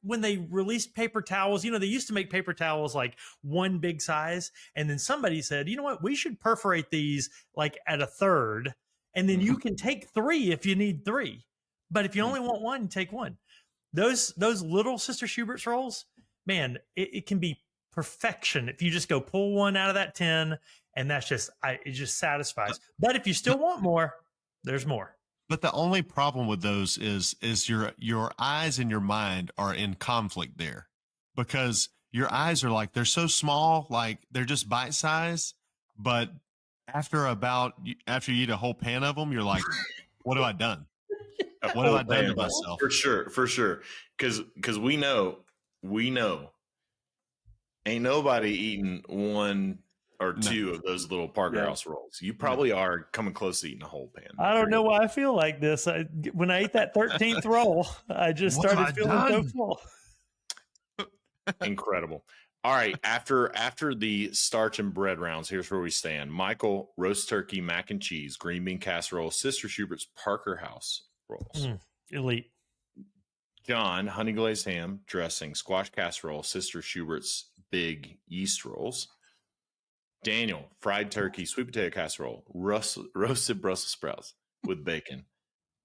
B: when they released paper towels. They used to make paper towels like one big size, and then somebody said, you know what, we should perforate these like at a third, and then you can take 3 if you need 3. But if you only want 1, take 1. Those little Sister Schubert's rolls, man, it can be perfection if you just go pull one out of that tin, and that's it just satisfies. But if you still want more, there's more.
A: But the only problem with those is your eyes and your mind are in conflict there, because your eyes are like, they're so small, like they're just bite size. But after you eat a whole pan of them, you're like, what have I done? What have I done to myself?
C: For sure. Because we know, ain't nobody eating 1 or 2 of those little Parker House rolls. You probably are coming close to eating a whole pan.
B: I don't know why I feel like this. When I ate that 13th roll, I just started feeling so full.
C: Incredible. All right. After the starch and bread rounds, here's where we stand. Michael, roast turkey, mac and cheese, green bean casserole, Sister Schubert's Parker House rolls.
B: Elite.
C: John, honey glazed ham, dressing, squash casserole, Sister Schubert's big yeast rolls. Daniel, fried turkey, sweet potato casserole, roasted Brussels sprouts with bacon,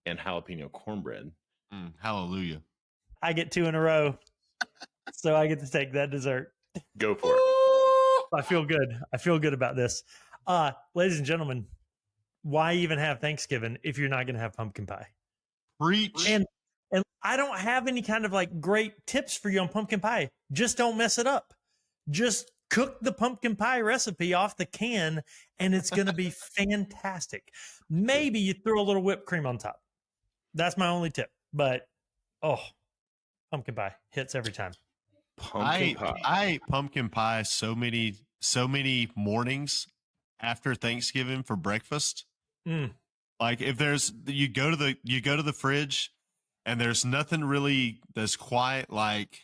C: and jalapeno cornbread.
A: Hallelujah.
B: I get 2 in a row, so I get to take that dessert.
C: Go for it.
B: I feel good. I feel good about this. Ladies and gentlemen, why even have Thanksgiving if you're not going to have pumpkin pie?
A: Preach.
B: And I don't have any kind of like great tips for you on pumpkin pie. Just don't mess it up. Just cook the pumpkin pie recipe off the can and it's going to be fantastic. Maybe you throw a little whipped cream on top. That's my only tip. But pumpkin pie hits every time.
C: Pumpkin pie.
A: I ate pumpkin pie so many mornings after Thanksgiving for breakfast. Like if you go to the fridge and there's nothing really that's quite like,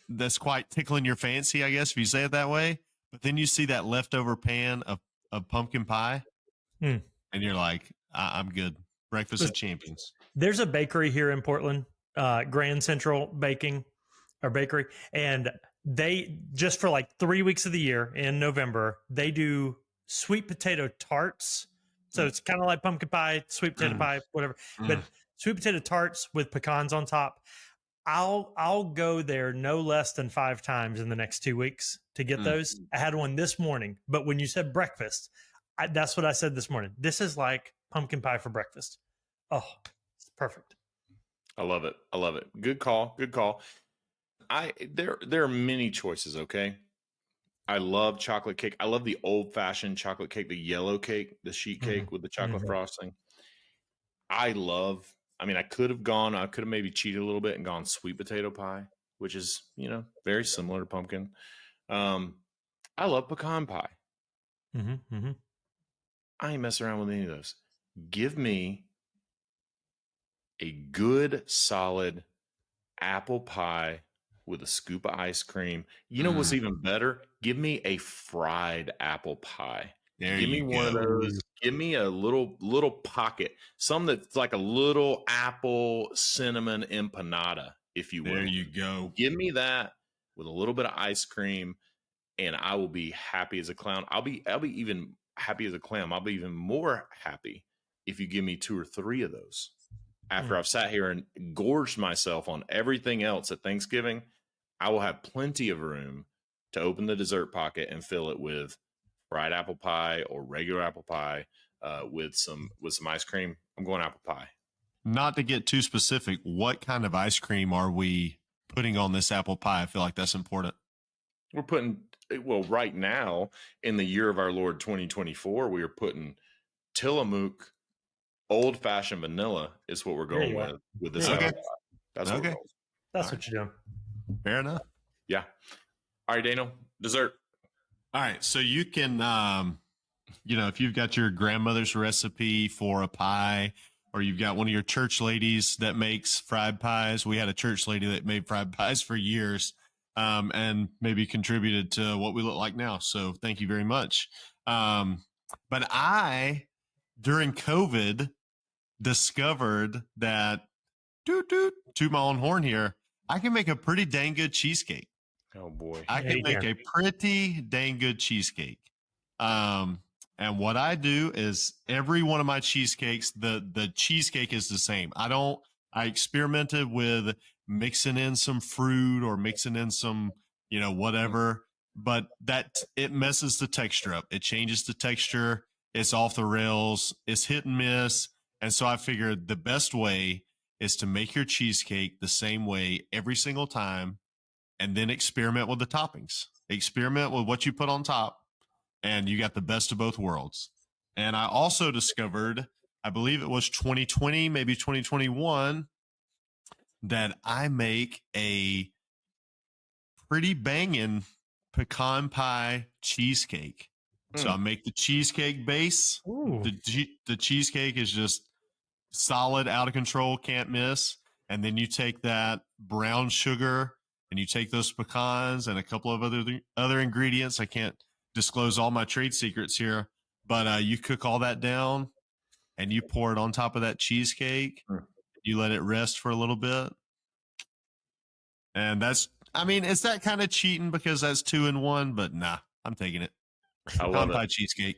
A: that's quite tickling your fancy, I guess, if you say it that way. But then you see that leftover pan of pumpkin pie and you're like, I'm good. Breakfast of champions.
B: There's a bakery here in Portland, Grand Central Baking or Bakery. And they just for like 3 weeks of the year in November, they do sweet potato tarts. So it's kind of like pumpkin pie, sweet potato pie, whatever. But sweet potato tarts with pecans on top. I'll go there no less than 5 times in the next 2 weeks to get those. I had one this morning, but when you said breakfast, that's what I said this morning. This is like pumpkin pie for breakfast. Oh, it's perfect.
C: I love it. I love it. Good call. Good call. There are many choices. Okay. I love chocolate cake. I love the old fashioned chocolate cake, the yellow cake, the sheet cake with the chocolate frosting. I could have maybe cheated a little bit and gone sweet potato pie, which is, very similar to pumpkin. I love pecan pie. I ain't messing around with any of those. Give me a good, solid apple pie with a scoop of ice cream. You know what's even better? Give me a fried apple pie. Give me one of those. Give me a little pocket. Some that's like a little apple cinnamon empanada, if you will.
A: There you go.
C: Give me that with a little bit of ice cream, and I will be happy as a clown. I'll be even happy as a clam. I'll be even more happy if you give me 2 or 3 of those. After I've sat here and gorged myself on everything else at Thanksgiving, I will have plenty of room to open the dessert pocket and fill it with fried apple pie or regular apple pie with some ice cream. I'm going apple pie.
A: Not to get too specific, what kind of ice cream are we putting on this apple pie? I feel like that's important.
C: We're putting, right now in the year of our Lord 2024, we are putting Tillamook old-fashioned vanilla is what we're going with this apple pie. That's what we're going with.
B: That's what you're doing.
A: Fair enough.
C: Yeah. All right, Daniel, dessert.
A: All right. So you can, if you've got your grandmother's recipe for a pie, or you've got one of your church ladies that makes fried pies. We had a church lady that made fried pies for years and maybe contributed to what we look like now. So thank you very much. But during COVID, discovered that, to my own horn here, I can make a pretty dang good cheesecake.
C: Oh boy.
A: I can make a pretty dang good cheesecake. And what I do is every one of my cheesecakes, the cheesecake is the same. I experimented with mixing in some fruit or mixing in some, whatever, but it messes the texture up. It changes the texture. It's off the rails. It's hit and miss. And so I figured the best way is to make your cheesecake the same way every single time and then experiment with the toppings. Experiment with what you put on top, and you got the best of both worlds. And I also discovered, I believe it was 2020, maybe 2021, that I make a pretty banging pecan pie cheesecake. So I make the cheesecake base. The cheesecake is just solid, out of control, can't miss. And then you take that brown sugar and you take those pecans and a couple of other ingredients. I can't disclose all my trade secrets here, but you cook all that down and you pour it on top of that cheesecake. You let it rest for a little bit. And is that kind of cheating because that's 2 in 1? But nah, I'm taking it.
C: I love
A: Pecan
C: it.
A: pie cheesecake.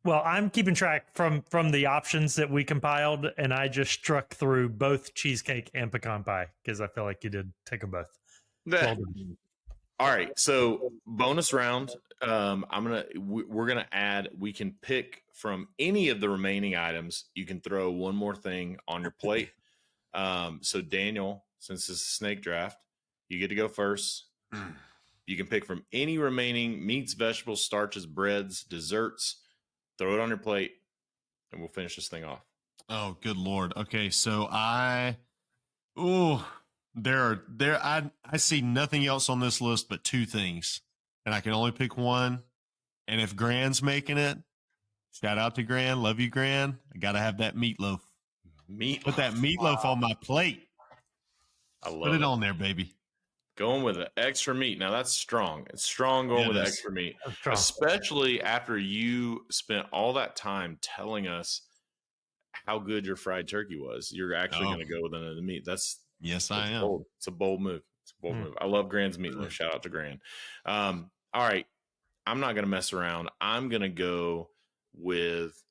B: Well, I'm keeping track from the options that we compiled, and I just struck through both cheesecake and pecan pie because I feel like you did take them both. Well done.
C: All right, so bonus round. We're gonna add. We can pick from any of the remaining items. You can throw one more thing on your plate. So Daniel, since this is a snake draft, you get to go first. You can pick from any remaining meats, vegetables, starches, breads, desserts. Throw it on your plate, and we'll finish this thing off.
A: Oh, good Lord. Okay, so I see nothing else on this list but two things. And I can only pick one. And if Gran's making it, shout out to Gran. Love you, Gran. I gotta have that meatloaf. Put that meatloaf on my plate.
C: I love
A: Put it on there, baby.
C: Going with the extra meat. Now that's strong. It's strong going with the extra meat, especially after you spent all that time telling us how good your fried turkey was. You're actually going to go with another meat.
A: I am.
C: Bold. It's a bold move. It's a bold move. I love Gran's meatloaf. Shout out to Gran. All right. I'm not going to mess around. I'm going to go with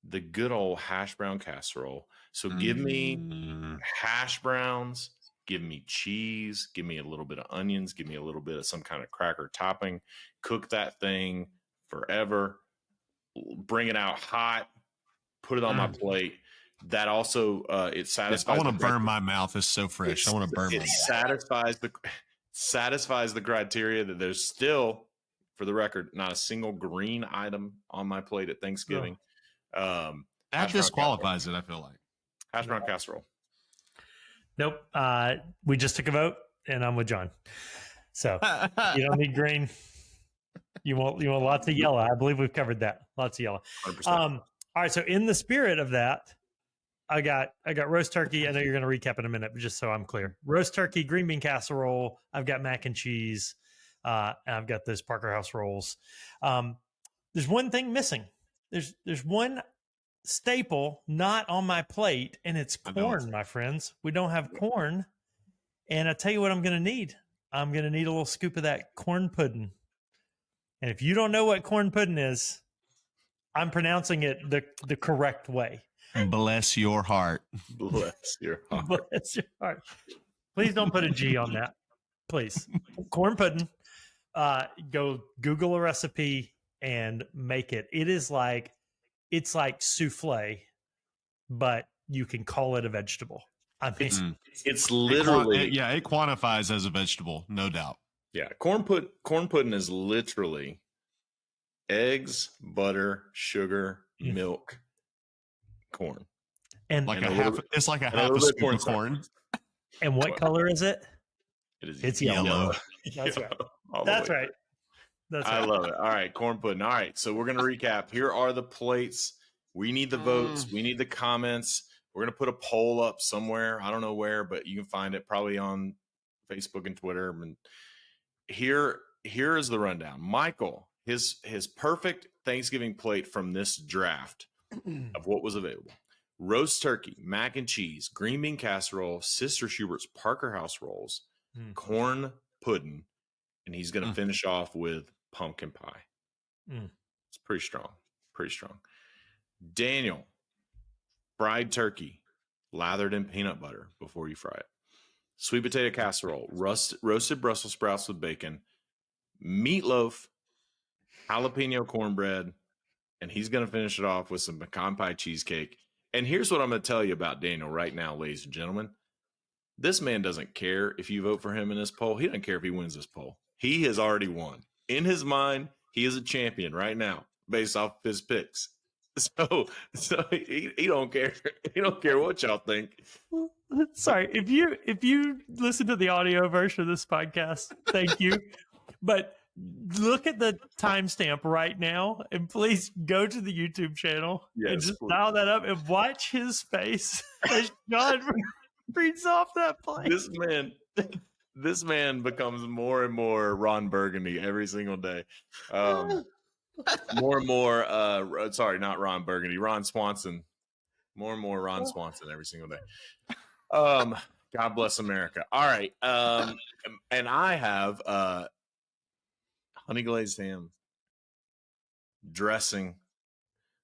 C: the good old hash brown casserole. So give me hash browns. Give me cheese, give me a little bit of onions, give me a little bit of some kind of cracker topping. Cook that thing forever. Bring it out hot. Put it on my plate. That also it satisfies.
A: I want to burn my mouth. It's so fresh. I want to burn my mouth.
C: Satisfies the criteria that there's still, for the record, not a single green item on my plate at Thanksgiving.
A: That disqualifies it, I feel like.
C: Hash brown casserole.
B: Nope. We just took a vote, and I'm with John. So you don't need green. You want lots of yellow. I believe we've covered that. Lots of yellow.
C: 100%.
B: All right. So in the spirit of that, I got roast turkey. I know you're going to recap in a minute, but just so I'm clear, roast turkey, green bean casserole. I've got mac and cheese. And I've got those Parker House rolls. There's one thing missing. There's one staple not on my plate, and it's corn, my friends. We don't have corn, and I tell you what I'm going to need. I'm going to need a little scoop of that corn pudding. And if you don't know what corn pudding is, I'm pronouncing it the correct way.
A: Bless your heart.
C: Bless your heart.
B: Bless your heart. Please don't put a G on that. Please. Corn pudding. Go Google a recipe and make it. It's like souffle, but you can call it a vegetable. I mean,
C: it's literally
A: it quantifies as a vegetable, no doubt.
C: Yeah, corn pudding is literally eggs, butter, sugar, milk, corn,
B: and
A: like it's like a half a scoop of corn.
B: And what color is it?
C: It's
B: yellow. That's right. That's right.
C: I love it. All right, corn pudding. All right, so we're going to recap. Here are the plates. We need the votes. We need the comments. We're going to put a poll up somewhere. I don't know where, but you can find it probably on Facebook and Twitter. And here is the rundown. Michael, his perfect Thanksgiving plate from this draft of what was available. Roast turkey, mac and cheese, green bean casserole, Sister Schubert's Parker House rolls, corn pudding, and he's going to finish off with pumpkin pie. It's pretty strong. Pretty strong. Daniel, fried turkey, lathered in peanut butter before you fry it. Sweet potato casserole, roasted Brussels sprouts with bacon, meatloaf, jalapeno cornbread, and he's going to finish it off with some pecan pie cheesecake. And here's what I'm going to tell you about Daniel right now, ladies and gentlemen. This man doesn't care if you vote for him in this poll. He doesn't care if he wins this poll. He has already won. In his mind, he is a champion right now based off his picks. So he don't care. He don't care what y'all think.
B: Sorry, if you listen to the audio version of this podcast, thank you. But look at the timestamp right now, and please go to the YouTube channel and just dial that up and watch his face as John reads off that play.
C: This man becomes more and more Ron Burgundy every single day. More and more, sorry, not Ron Burgundy, Ron Swanson. More and more Ron Swanson every single day. God bless America. All right. And I have honey glazed ham, dressing,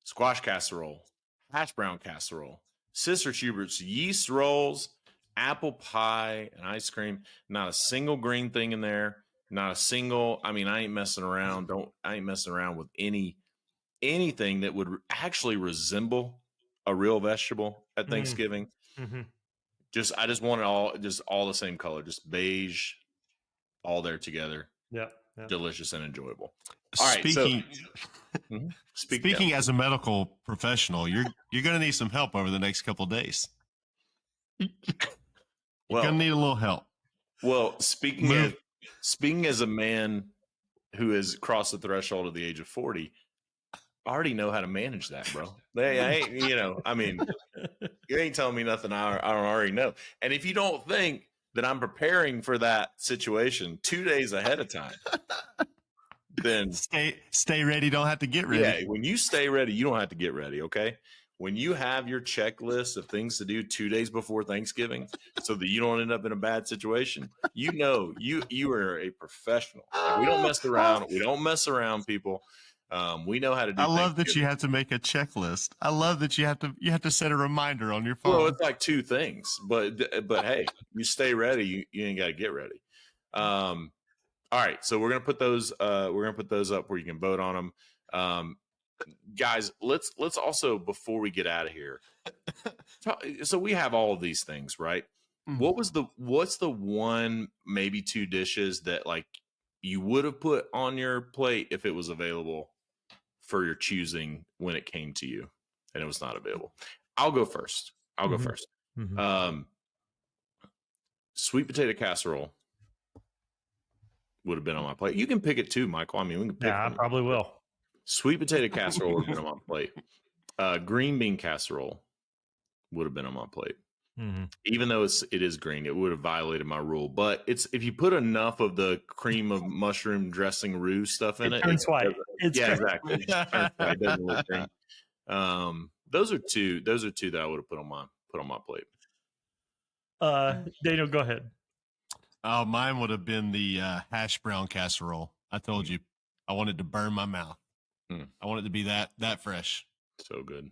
C: squash casserole, hash brown casserole, Sister Schubert's yeast rolls, apple pie, and ice cream. Not a single green thing in there. Not a single. I mean, I ain't messing around. I ain't messing around with anything that would actually resemble a real vegetable at Thanksgiving.
B: Mm-hmm.
C: I just want it all the same color, just beige, all there together.
B: Yeah.
C: Delicious and enjoyable. All right.
A: Speaking as a medical professional, you're going to need some help over the next couple of days. You're going to need a little help.
C: Well, speaking as a man who has crossed the threshold of the age of 40, I already know how to manage that, bro. I mean, you ain't telling me nothing I don't already know. And if you don't think that I'm preparing for that situation 2 days ahead of time, then
A: stay ready. Don't have to get ready.
C: Yeah, when you stay ready, you don't have to get ready. Okay. When you have your checklist of things to do 2 days before Thanksgiving, so that you don't end up in a bad situation, you are a professional. Like, we don't mess around. We don't mess around, people. We know how to do.
A: I love that you have to make a checklist. I love that you have to set a reminder on your phone.
C: Well, it's like 2 things, but hey, you stay ready. You ain't got to get ready. All right, so we're gonna put those up where you can vote on them. Guys, let's also, before we get out of here, so we have all of these things, right? Mm-hmm. What's the one, maybe 2 dishes that like you would have put on your plate if it was available for your choosing when it came to you and it was not available? I'll go first. Mm-hmm. Sweet potato casserole would have been on my plate. You can pick it too, Michael. I mean, we can pick.
B: Yeah, I probably will.
C: Sweet potato casserole would have been on my plate. Green bean casserole would have been on my plate. Mm-hmm. Even though it is green, it would have violated my rule. But if you put enough of the cream of mushroom dressing roux stuff in it,
B: turns white.
C: Exactly. It turns white. It doesn't look green. Those are two that I would have put on my plate.
B: Daniel, go ahead.
A: Oh, mine would have been the hash brown casserole. I told you, I wanted to burn my mouth. I want it to be that fresh.
C: So good.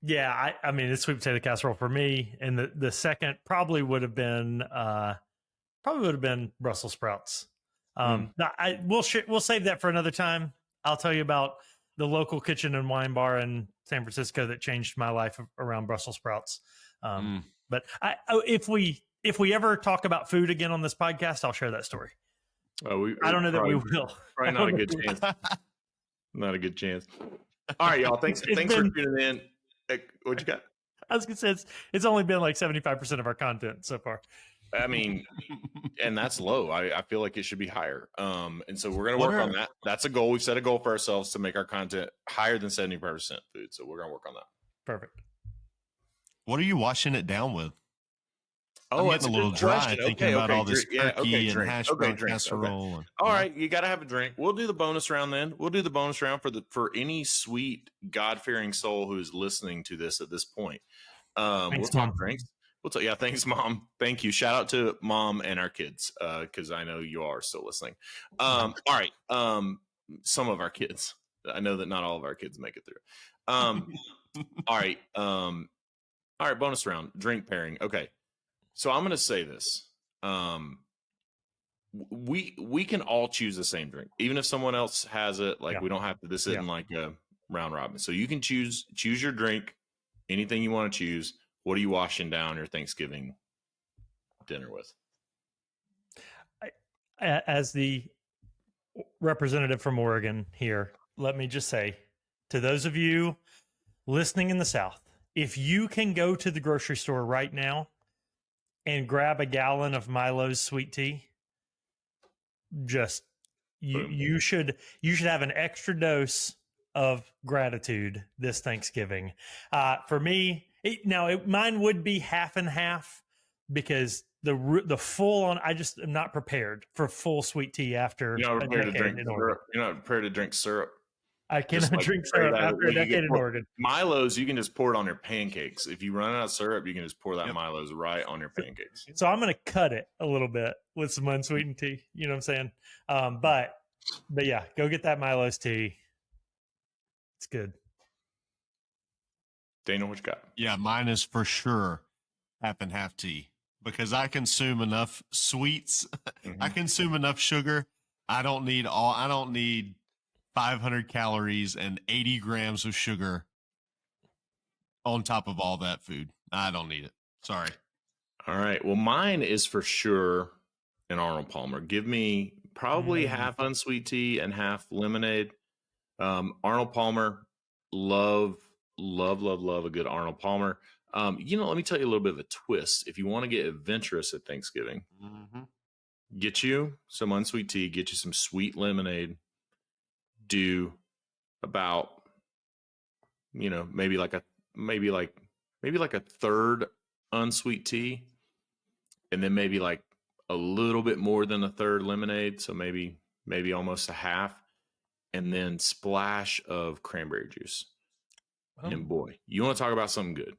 B: Yeah, I mean, it's sweet potato casserole for me, and the second probably would have been Brussels sprouts. We'll save that for another time. I'll tell you about the local kitchen and wine bar in San Francisco that changed my life around Brussels sprouts. But if we ever talk about food again on this podcast, I'll share that story. I don't know that we will.
C: Probably not a good chance. Not a good chance. All right, y'all. Thanks for tuning in. What you got?
B: I was gonna say it's only been like 75% of our content so far.
C: I mean, and that's low. I feel like it should be higher. And so we're gonna work on that. That's a goal. We've set a goal for ourselves to make our content higher than 75% food. So we're gonna work on that.
B: Perfect.
A: What are you washing it down with?
C: Oh,
A: I'm getting a little dry thinking about all this turkey and hash brown casserole.
C: All right, you got to have a drink. We'll do the bonus round then. We'll do the bonus round for any sweet God-fearing soul who is listening to this at this point. We'll talk drinks. Thanks, Mom. Thank you. Shout out to Mom and our kids, because I know you are still listening. All right, some of our kids. I know that not all of our kids make it through. All right, bonus round, drink pairing. Okay. So I'm going to say this. We can all choose the same drink, even if someone else has it. Like, we don't have to. This isn't like a round robin. So you can choose your drink, anything you want to choose. What are you washing down your Thanksgiving dinner with?
B: As the representative from Oregon here, let me just say to those of you listening in the South, if you can go to the grocery store right now and grab a gallon of Milo's sweet tea, just you should have an extra dose of gratitude this Thanksgiving. For me, mine would be half and half, because the full on, I just am not prepared for full sweet tea after.
C: You're not prepared to drink syrup. You're not prepared to drink syrup.
B: I
C: Just
B: cannot
C: like
B: drink
C: straight
B: syrup
C: out of
B: after a
C: like you
B: decade
C: can
B: in
C: pour
B: Oregon.
C: Milo's, you can just pour it on your pancakes. If you run out of syrup, you can just pour that
A: Yep.
C: Milo's right on your pancakes.
B: So I'm going to cut it a little bit with some unsweetened tea. You know what I'm saying? But yeah, go get that Milo's tea. It's good.
C: Daniel, what you got?
A: Yeah, mine is for sure half and half tea because I consume enough sweets. I consume enough sugar. I don't need 500 calories and 80 grams of sugar on top of all that food. I don't need it. Sorry.
C: All right. Well, mine is for sure an Arnold Palmer. Give me probably half unsweet tea and half lemonade. Arnold Palmer, love a good Arnold Palmer. Let me tell you a little bit of a twist. If you want to get adventurous at Thanksgiving, get you some unsweet tea, get you some sweet lemonade. Do about, maybe like a third unsweet tea, and then maybe like a little bit more than a third lemonade, so maybe almost a half, and then splash of cranberry juice. And boy, you want to talk about something good.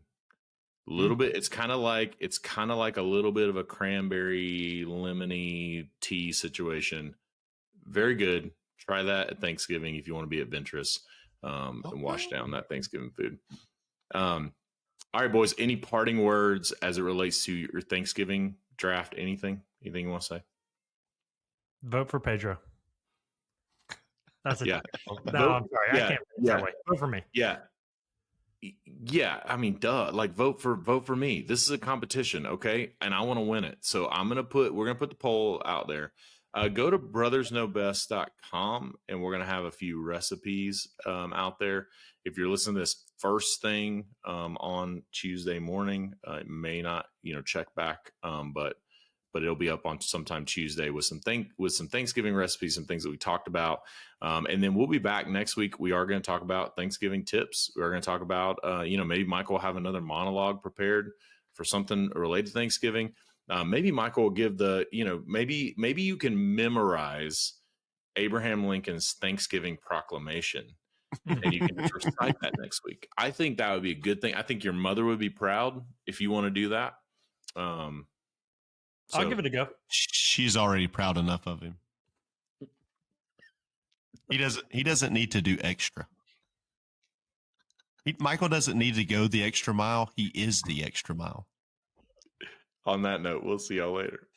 C: A little bit. It's kind of like a little bit of a cranberry lemony tea situation. Very good. Try that at Thanksgiving if you want to be adventurous, and wash down that Thanksgiving food. All right, boys. Any parting words as it relates to your Thanksgiving draft? Anything you want to say?
B: Vote for Pedro. That's it.
C: Yeah.
B: No, I'm sorry. I can't vote that way. Vote for me.
C: Yeah, I mean, duh. Like, vote for me. This is a competition, okay? And I want to win it. So we're gonna put the poll out there. Go to brothersknowbest.com, and we're gonna have a few recipes out there. If you're listening to this first thing on Tuesday morning, it may not, check back, but it'll be up on sometime Tuesday with some Thanksgiving recipes, some things that we talked about. And then we'll be back next week. We are going to talk about Thanksgiving tips. We're going to talk about, maybe Michael will have another monologue prepared for something related to Thanksgiving. Maybe Michael will give maybe you can memorize Abraham Lincoln's Thanksgiving proclamation, and you can just recite that next week. I think that would be a good thing. I think your mother would be proud if you want to do that.
B: I'll give it a go.
A: She's already proud enough of him. He doesn't need to do extra. Michael doesn't need to go the extra mile. He is the extra mile.
C: On that note, we'll see y'all later.